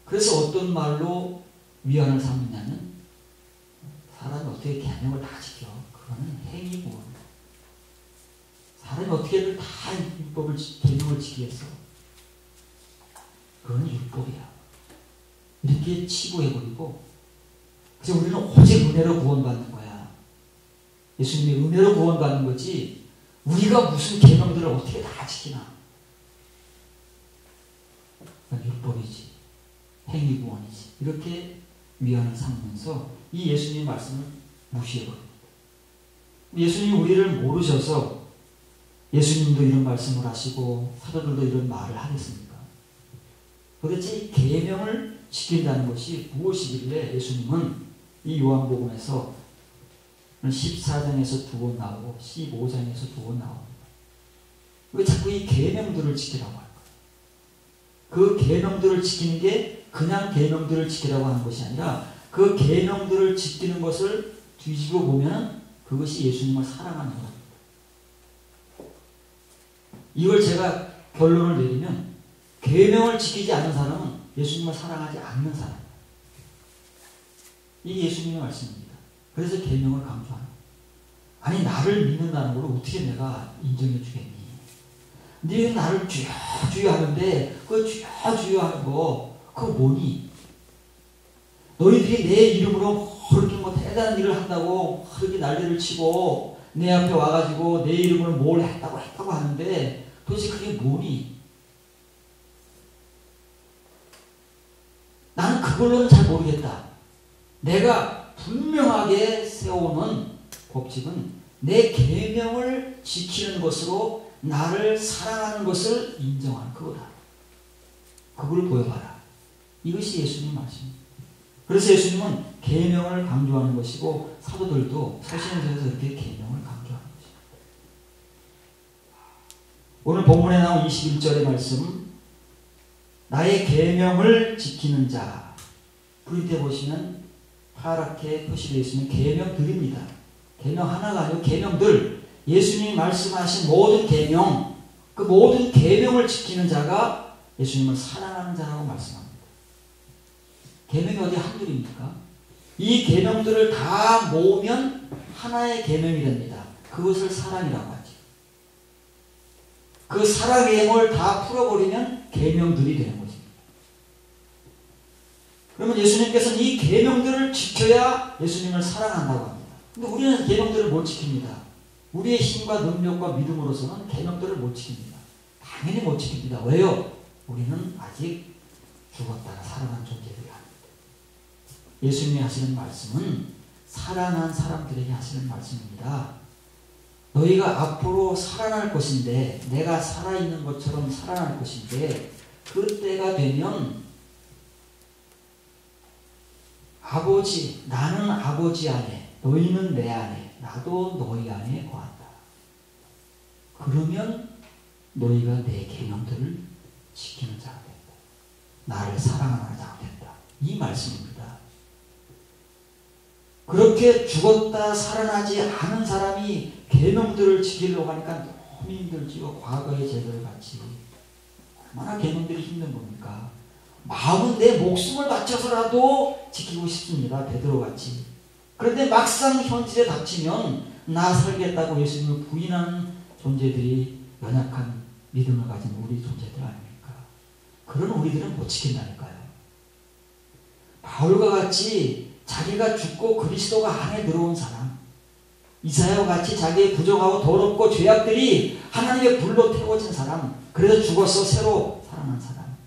그래서 어떤 말로 위안을 삼느냐면 사람이 어떻게 계명을 다 지켜? 그거는 행위구원. 사람이 어떻게든 다 계명을 지키겠어? 그건 율법이야. 이렇게 치부해버리고, 그래서 우리는 오직 은혜로 구원받는 거야. 예수님이 은혜로 구원받는 거지 우리가 무슨 계명들을 어떻게 다 지키나? 그건 율법이지, 행위구원이지. 이렇게 위안을 삼으면서 이 예수님의 말씀을 무시해버립니다. 예수님이 우리를 모르셔서 예수님도 이런 말씀을 하시고 사도들도 이런 말을 하겠습니까? 도대체 이 계명을 지킨다는 것이 무엇이길래 예수님은 이 요한복음에서 14장에서 2번 나오고 15장에서 2번 나옵니다. 왜 자꾸 이 계명들을 지키라고 할까요? 그 계명들을 지키는 게 그냥 계명들을 지키라고 하는 것이 아니라 그 계명들을 지키는 것을 뒤집어 보면 그것이 예수님을 사랑하는 겁니다. 이걸 제가 결론을 내리면 계명을 지키지 않는 사람은 예수님을 사랑하지 않는 사람입니다. 이게 예수님의 말씀입니다. 그래서 계명을 강조하는 거예요. 아니 나를 믿는다는 걸 어떻게 내가 인정해 주겠니? 너희는 나를 주여 주여 하는데 그 주여 주여 하는 거 그거 뭐니? 너희들이 내 이름으로 그렇게 뭐 대단한 일을 한다고 그렇게 난리를 치고 내 앞에 와가지고 내 이름으로 뭘 했다고 하는데 도대체 그게 뭐니? 나는 그걸로는 잘 모르겠다. 내가 분명하게 세워놓은 법칙은 내 계명을 지키는 것으로 나를 사랑하는 것을 인정하는 그거다. 그걸 보여봐라. 이것이 예수님 말씀입니다. 그래서 예수님은 계명을 강조하는 것이고 사도들도 서신에서 이렇게 계명을 강조하는 것입니다. 오늘 본문에 나온 21절의 말씀, 나의 계명을 지키는 자, 브리트에 보시면 파랗게 표시되어 있으면 계명들입니다. 계명 하나가 아니고 계명들, 예수님이 말씀하신 모든 계명, 그 모든 계명을 지키는 자가 예수님을 사랑하는 자라고 말씀합니다. 계명이 어디 한둘입니까? 이 계명들을 다 모으면 하나의 계명이 됩니다. 그것을 사랑이라고 하죠. 그 사랑의 계명을 다 풀어버리면 계명들이 되는 것입니다. 그러면 예수님께서는 이 계명들을 지켜야 예수님을 사랑한다고 합니다. 근데 우리는 계명들을 못 지킵니다. 우리의 힘과 능력과 믿음으로서는 계명들을 못 지킵니다. 당연히 못 지킵니다. 왜요? 우리는 아직 죽었다가 살아난 존재들이 아닙니다. 예수님이 하시는 말씀은 살아난 사람들에게 하시는 말씀입니다. 너희가 앞으로 살아날 것인데, 내가 살아있는 것처럼 살아날 것인데, 그때가 되면 아버지, 나는 아버지 안에, 너희는 내 안에, 나도 너희 안에 거한다. 그러면 너희가 내 계명들을 지키는 자가 된다. 나를 사랑하는 자가 된다. 이 말씀입니다. 그렇게 죽었다 살아나지 않은 사람이 계명들을 지키려고 하니까 너무 힘들지요. 과거의 제도를 같이. 얼마나 계명들이 힘든 겁니까? 마음은 내 목숨을 바쳐서라도 지키고 싶습니다. 베드로같이. 그런데 막상 현실에 닥치면 나 살겠다고 예수님을 부인하는 존재들이 연약한 믿음을 가진 우리 존재들 아닙니까? 그런 우리들은 못 지킨다니까요. 바울과 같이 자기가 죽고 그리스도가 안에 들어온 사람, 이사야와 같이 자기의 부정하고 더럽고 죄악들이 하나님의 불로 태워진 사람, 그래서 죽어서 새로 살아난 사람,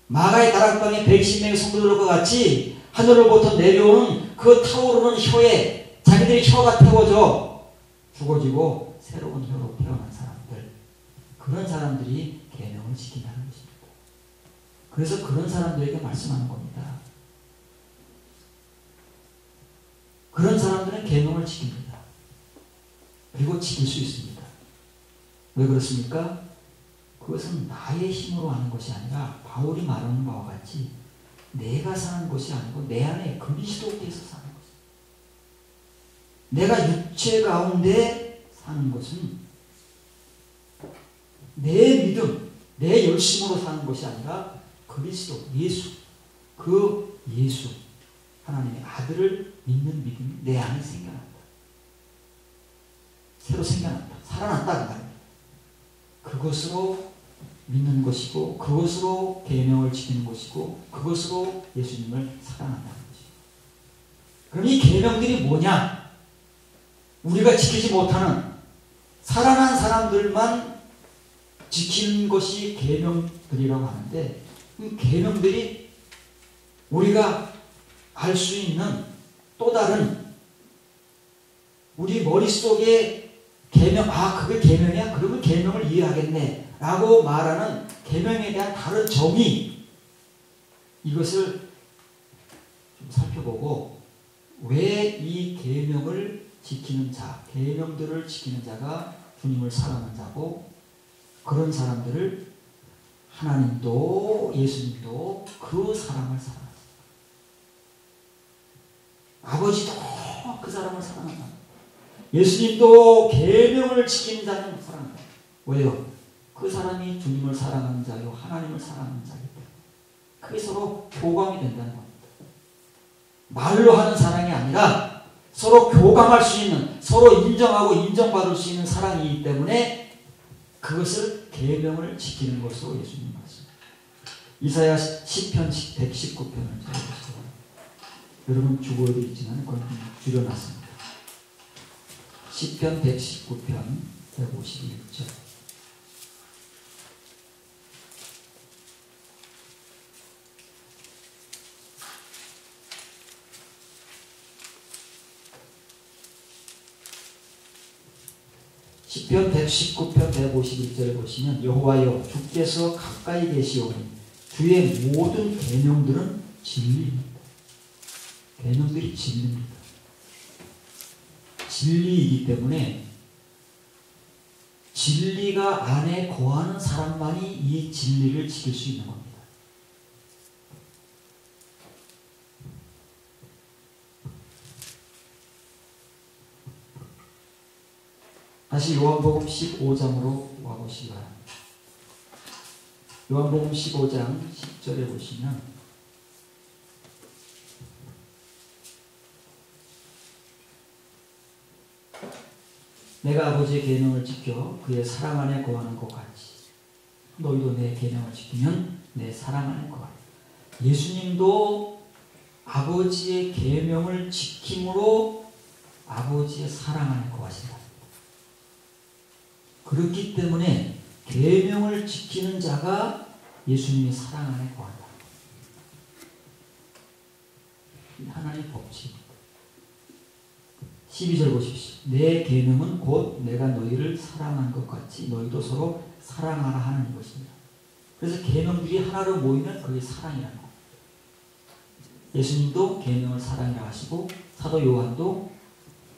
마가의 다락방에 120명의 성도들과 같이 하늘로부터 내려오는 그 타오르는 혀에 자기들의 혀가 태워져 죽어지고 새로운 혀로 태어난 사람들, 그런 사람들이 계명을 지킨다는 것입니다. 그래서 그런 사람들에게 말씀하는 겁니다. 그런 사람들은 계명을 지킵니다. 그리고 지킬 수 있습니다. 왜 그렇습니까? 그것은 나의 힘으로 하는 것이 아니라 바울이 말하는 바와 같이 내가 사는 것이 아니고 내 안에 그리스도께서 사는 것입니다. 내가 육체 가운데 사는 것은 내 믿음, 내 열심으로 사는 것이 아니라 그리스도, 예수, 그 예수, 하나님의 아들을 믿는 믿음이 내 안에 생겨난다. 새로 생겨난다. 살아난다. 그 말입니다. 그것으로 믿는 것이고, 그것으로 계명을 지키는 것이고, 그것으로 예수님을 사랑한다는 것이고. 그럼 이 계명들이 뭐냐? 우리가 지키지 못하는 살아난 사람들만 지키는 것이 계명들이라고 하는데, 이 계명들이 우리가 알 수 있는 또 다른 우리 머릿속에 계명, 그게 계명이야? 그러면 계명을 이해하겠네 라고 말하는 계명에 대한 다른 정의, 이것을 좀 살펴보고 왜 이 계명을 지키는 자, 계명들을 지키는 자가 주님을 사랑하는 자고, 그런 사람들을 하나님도 예수님도 그 사람을 사랑합니다. 아버지도 그 사람을 사랑한다. 예수님도 계명을 지키는 자는 사랑한다. 왜요? 그 사람이 주님을 사랑하는 자요, 하나님을 사랑하는 자이기 때문에 그게 서로 교감이 된다는 겁니다. 말로 하는 사랑이 아니라 서로 교감할 수 있는, 서로 인정하고 인정받을 수 있는 사랑이기 때문에 그것을 계명을 지키는 것으로 예수님 말씀. 이사야 시편 119편을 찾아보세요. 여러분 주보에도 있지만 그건 줄여놨습니다. 시편 119편 151절. 시편 119편 151절에 보시면 여호와여 주께서 가까이 계시오니 주의 모든 계명들은 진리입니다. 계명들이 진리입니다. 진리이기 때문에 진리가 안에 거하는 사람만이 이 진리를 지킬 수 있는 겁니다. 다시 요한복음 15장으로 와보시기 바랍니다. 요한복음 15장 10절에 보시면 내가 아버지의 계명을 지켜 그의 사랑 안에 거하는 것 같이 너희도 내 계명을 지키면 내 사랑 안에 거하리. 예수님도 아버지의 계명을 지킴으로 아버지의 사랑 안에 거하신다. 그렇기 때문에 계명을 지키는 자가 예수님의 사랑 안에 거한다. 하나님의 법칙입니다. 12절 보십시오. 내 계명은 곧 내가 너희를 사랑한 것 같이 너희도 서로 사랑하라 하는 것입니다. 그래서 계명들이 하나로 모이면 그게 사랑이라는 겁니다. 예수님도 계명을 사랑이라 하시고 사도 요한도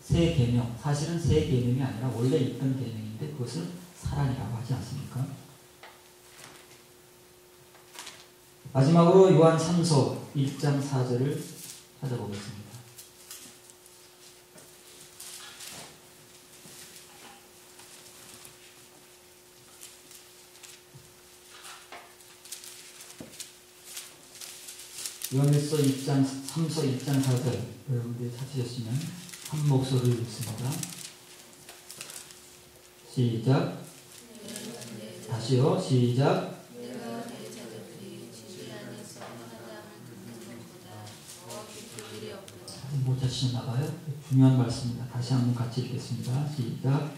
새 계명, 사실은 새 계명이 아니라 원래 있던 계명인데 그것을 사랑이라고 하지 않습니까? 마지막으로 요한 3서 1장 4절을 찾아보겠습니다. 요한일서 3서 1장 4절 여러분들이 찾으셨으면 한 목소리를 읽습니다. 시작. 다시요. 시작. 못 찾으셨나 봐요. 중요한 말씀입니다. 다시 한번 같이 읽겠습니다. 시작.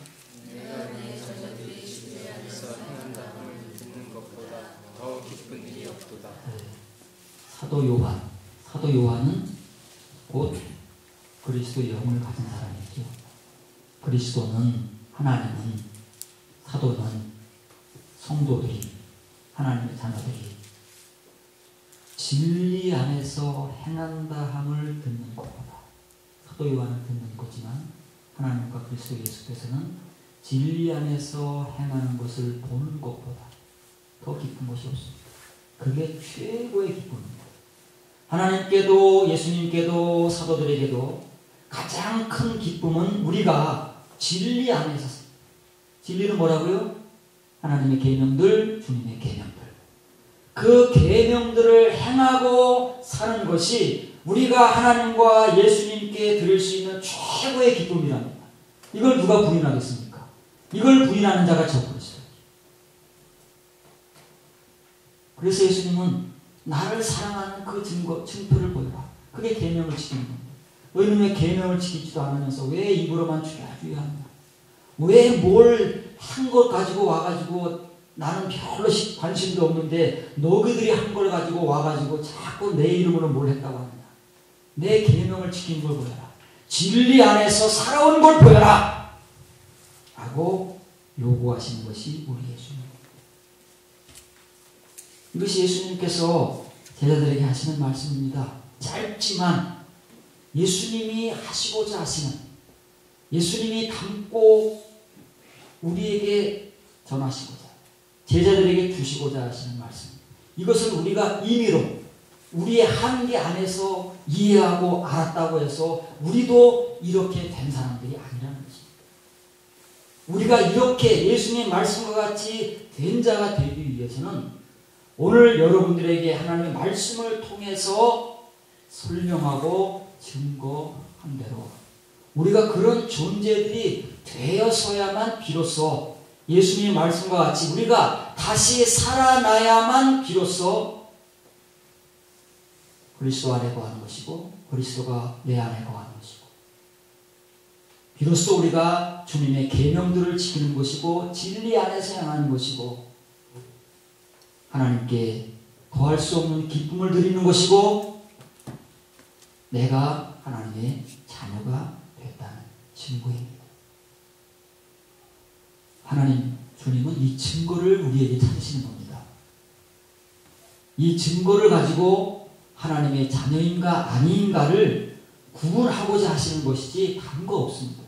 내가 내 자녀들이 주의 안에서 행한다함을 듣는 것보다 더 기쁜 일이 없도다. 사도 요한은 곧 그리스도의 영을 가진 사람이죠. 그리스도는, 하나님은, 사도는, 성도들이, 하나님의 자녀들이 진리 안에서 행한다함을 듣는 것보다, 사도 요한을 듣는 거지만 하나님과 그리스도 예수께서는 진리 안에서 행하는 것을 보는 것보다 더 기쁜 것이 없습니다. 그게 최고의 기쁨입니다. 하나님께도 예수님께도 사도들에게도 가장 큰 기쁨은 우리가 진리 안에서, 진리는 뭐라고요? 하나님의 계명들, 주님의 계명들. 그 계명들을 행하고 사는 것이 우리가 하나님과 예수님께 드릴 수 있는 최고의 기쁨이랍니다. 이걸 누가 부인하겠습니까? 이걸 부인하는 자가 저 그리스도. 그래서 예수님은 나를 사랑하는 그 증표를 보여라. 그게 계명을 지키는 겁니다. 너희는 왜 계명을 지키지도 않으면서 왜 입으로만 주야 하느냐? 왜 뭘 한 것 가지고 와가지고 나는 별로 관심도 없는데 너희들이 한 걸 가지고 와가지고 자꾸 내 이름으로 뭘 했다고 하느냐? 내 계명을 지킨 걸 보여라. 진리 안에서 살아온 걸 보여라. 라고 요구하시는 것이 우리 예수님. 이것이 예수님께서 제자들에게 하시는 말씀입니다. 짧지만 예수님이 하시고자 하시는, 예수님이 담고 우리에게 전하시고자, 제자들에게 주시고자 하시는 말씀. 이것을 우리가 임의로 우리의 한계 안에서 이해하고 알았다고 해서 우리도 이렇게 된 사람들이 아니라는 것입니다. 우리가 이렇게 예수님의 말씀과 같이 된 자가 되기 위해서는 오늘 여러분들에게 하나님의 말씀을 통해서 설명하고 증거한 대로 우리가 그런 존재들이 되어서야만 비로소 예수님의 말씀과 같이 우리가 다시 살아나야만 비로소 그리스도 안에 거하는 것이고 그리스도가 내 안에 거하는 것이고 비로소 우리가 주님의 계명들을 지키는 것이고 진리 안에서 행하는 것이고 하나님께 더할 수 없는 기쁨을 드리는 것이고 내가 하나님의 자녀가 됐다는 증거입니다. 하나님, 주님은 이 증거를 우리에게 찾으시는 겁니다. 이 증거를 가지고 하나님의 자녀인가 아닌가를 구분하고자 하시는 것이지 다른 거 없습니다.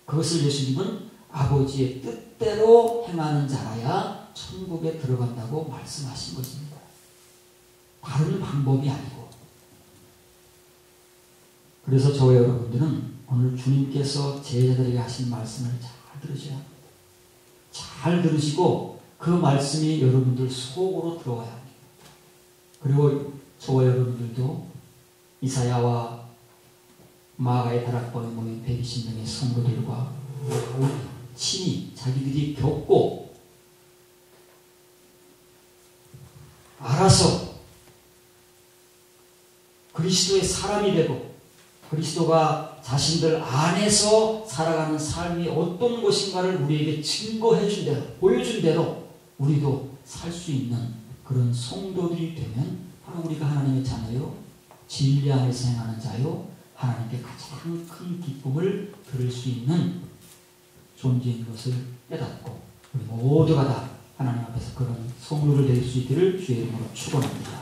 그것을 예수님은 아버지의 뜻대로 행하는 자라야 천국에 들어간다고 말씀하신 것입니다. 다른 방법이 아니고. 그래서 저와 여러분들은 오늘 주님께서 제자들에게 하신 말씀을 잘 들으셔야 합니다. 잘 들으시고 그 말씀이 여러분들 속으로 들어와야 합니다. 그리고 저와 여러분들도 이사야와 마가의 다락방에 모인 120명의 성도들과 친히 자기들이 겪고 알아서 그리스도의 사람이 되고 그리스도가 자신들 안에서 살아가는 삶이 어떤 것인가를 우리에게 증거해 준 대로, 보여준 대로 우리도 살 수 있는 그런 성도들이 되면 바로 우리가 하나님의 자녀요, 진리 안에서 행하는 자요, 하나님께 가장 큰 기쁨을 들을 수 있는 존재인 것을 깨닫고 우리 모두가 다 하나님 앞에서 그런 성도를 될 수 있기를 주의 이름으로 축원합니다.